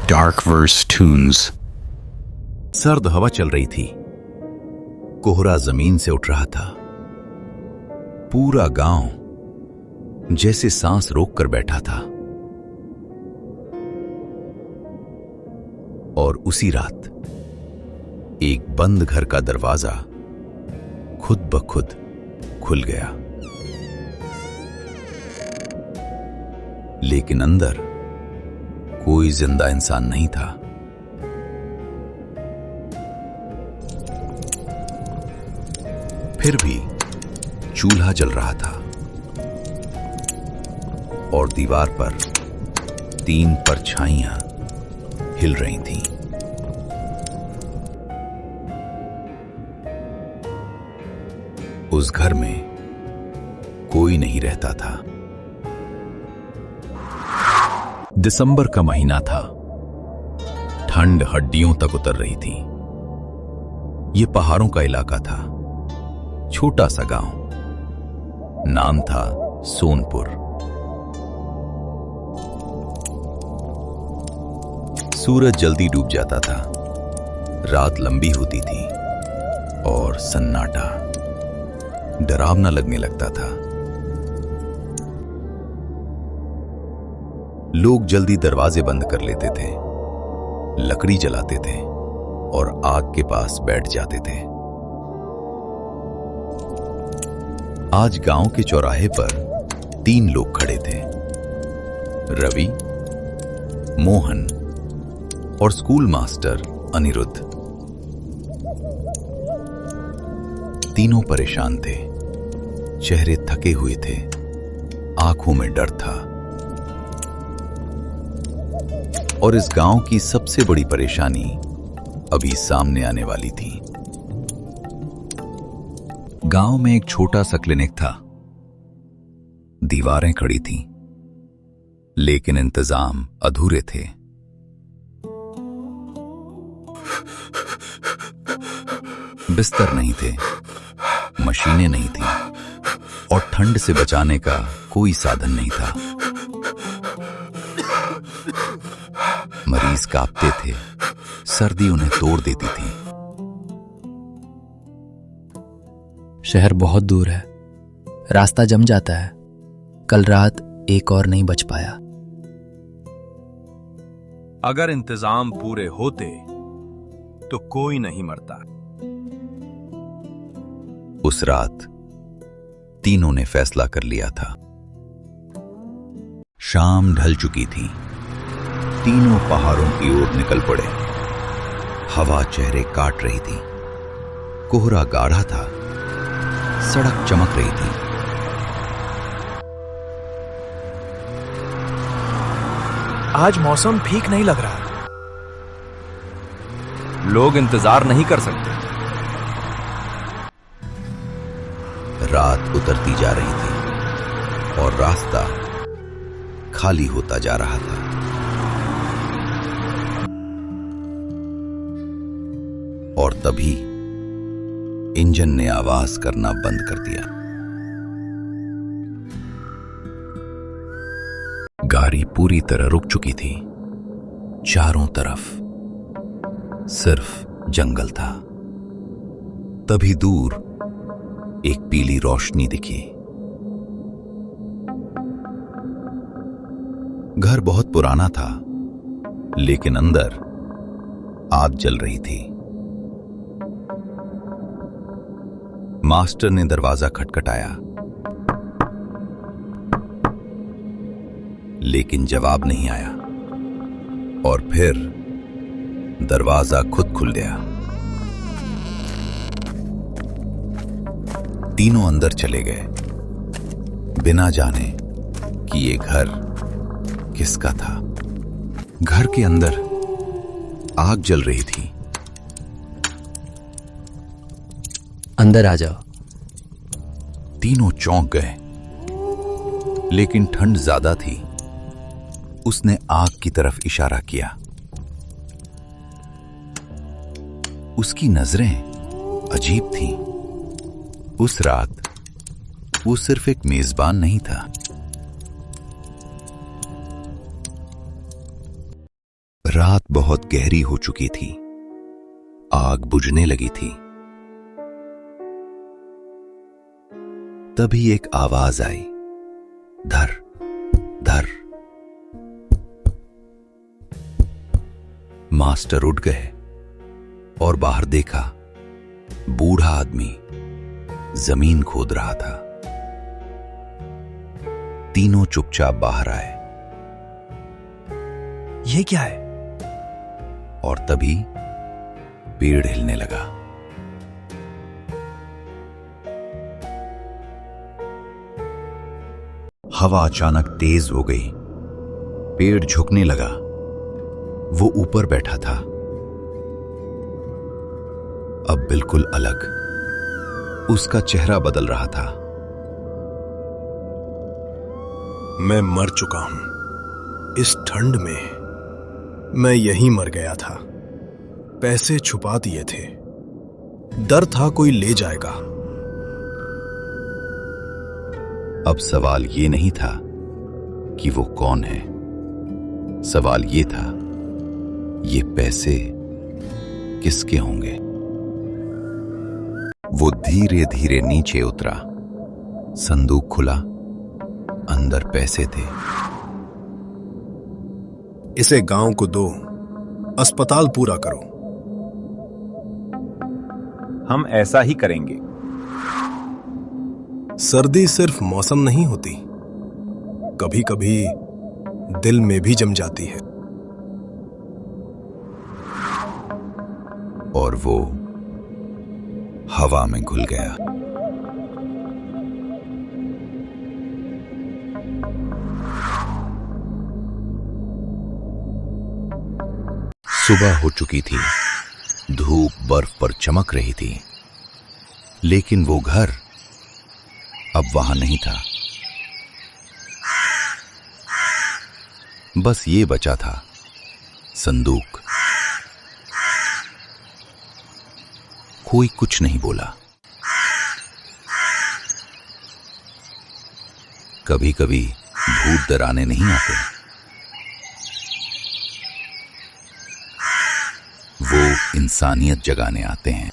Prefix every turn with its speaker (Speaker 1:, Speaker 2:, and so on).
Speaker 1: dark verse tunes.
Speaker 2: सर्द हवा चल रही थी। कोहरा जमीन से उठ रहा था। पूरा गांव जैसे सांस रोक कर बैठा था। और उसी रात एक बंद घर का दरवाजा खुद ब खुद खुल गया। लेकिन अंदर कोई जिंदा इंसान नहीं था। फिर भी चूल्हा जल रहा था और दीवार पर 3 परछाइयां हिल रही थीं। उस घर में कोई नहीं रहता था। दिसंबर का महीना था। ठंड हड्डियों तक उतर रही थी। यह पहाड़ों का इलाका था। छोटा सा गांव। नाम था सोनपुर। सूरज जल्दी डूब जाता था। रात लंबी होती थी और सन्नाटा डरावना लगने लगता था। लोग जल्दी दरवाजे बंद कर लेते थे, लकड़ी जलाते थे और आग के पास बैठ जाते थे। आज गांव के चौराहे पर 3 लोग खड़े थे। रवि, मोहन और स्कूल मास्टर अनिरुद्ध। तीनों परेशान थे। चेहरे थके हुए थे। आंखों में डर था। और इस गांव की सबसे बड़ी परेशानी अभी सामने आने वाली थी। गांव में एक छोटा सा क्लिनिक था। दीवारें खड़ी थीं, लेकिन इंतजाम अधूरे थे। बिस्तर नहीं थे, मशीनें नहीं थीं और ठंड से बचाने का कोई साधन नहीं था। मरीज कांपते थे। सर्दी उन्हें तोड़ देती थी।
Speaker 3: शहर बहुत दूर है। रास्ता जम जाता है। कल रात एक और नहीं बच पाया।
Speaker 4: अगर इंतजाम पूरे होते तो कोई नहीं मरता।
Speaker 2: उस रात तीनों ने फैसला कर लिया था। शाम ढल चुकी थी। तीनों पहाड़ों की ओर निकल पड़े। हवा चेहरे काट रही थी। कोहरा गाढ़ा था। सड़क चमक रही थी।
Speaker 5: आज मौसम ठीक नहीं लग रहा।
Speaker 4: लोग इंतजार नहीं कर सकते।
Speaker 2: रात उतरती जा रही थी और रास्ता खाली होता जा रहा था। और तभी इंजन ने आवाज करना बंद कर दिया। गाड़ी पूरी तरह रुक चुकी थी। चारों तरफ सिर्फ जंगल था। तभी दूर एक पीली रोशनी दिखी। घर बहुत पुराना था, लेकिन अंदर आग जल रही थी। मास्टर ने दरवाजा खटखटाया, लेकिन जवाब नहीं आया। और फिर दरवाजा खुद खुल गया। तीनों अंदर चले गए, बिना जाने कि ये घर किसका था। घर के अंदर आग जल रही थी।
Speaker 3: अंदर आ जाओ।
Speaker 2: तीनों चौंक गए, लेकिन ठंड ज्यादा थी। उसने आग की तरफ इशारा किया। उसकी नजरें अजीब थीं। उस रात वो सिर्फ एक मेजबान नहीं था, रात बहुत गहरी हो चुकी थी। आग बुझने लगी थी। तभी एक आवाज आई, धर धर। मास्टर उठ गए और बाहर देखा, बूढ़ा आदमी जमीन खोद रहा था। तीनों चुपचाप बाहर आए।
Speaker 5: ये क्या है?
Speaker 2: और तभी पेड़ हिलने लगा। हवा अचानक तेज हो गई। पेड़ झुकने लगा। वो ऊपर बैठा था, अब बिल्कुल अलग। उसका चेहरा बदल रहा था।
Speaker 6: मैं मर चुका हूं। इस ठंड में मैं यहीं मर गया था। पैसे छुपा दिए थे। डर था कोई ले जाएगा।
Speaker 2: अब सवाल ये नहीं था कि वो कौन है। सवाल ये था, ये पैसे किसके होंगे। वो धीरे धीरे नीचे उतरा। संदूक खुला, अंदर पैसे थे।
Speaker 6: इसे गांव को दो, अस्पताल पूरा करो।
Speaker 7: हम ऐसा ही करेंगे।
Speaker 6: सर्दी सिर्फ मौसम नहीं होती, कभी कभी दिल में भी जम जाती है।
Speaker 2: और वो हवा में घुल गया। सुबह हो चुकी थी। धूप बर्फ पर चमक रही थी, लेकिन वो घर अब वहां नहीं था। बस ये बचा था, संदूक। कोई कुछ नहीं बोला। कभी कभी भूत डराने नहीं आते, वो इंसानियत जगाने आते हैं।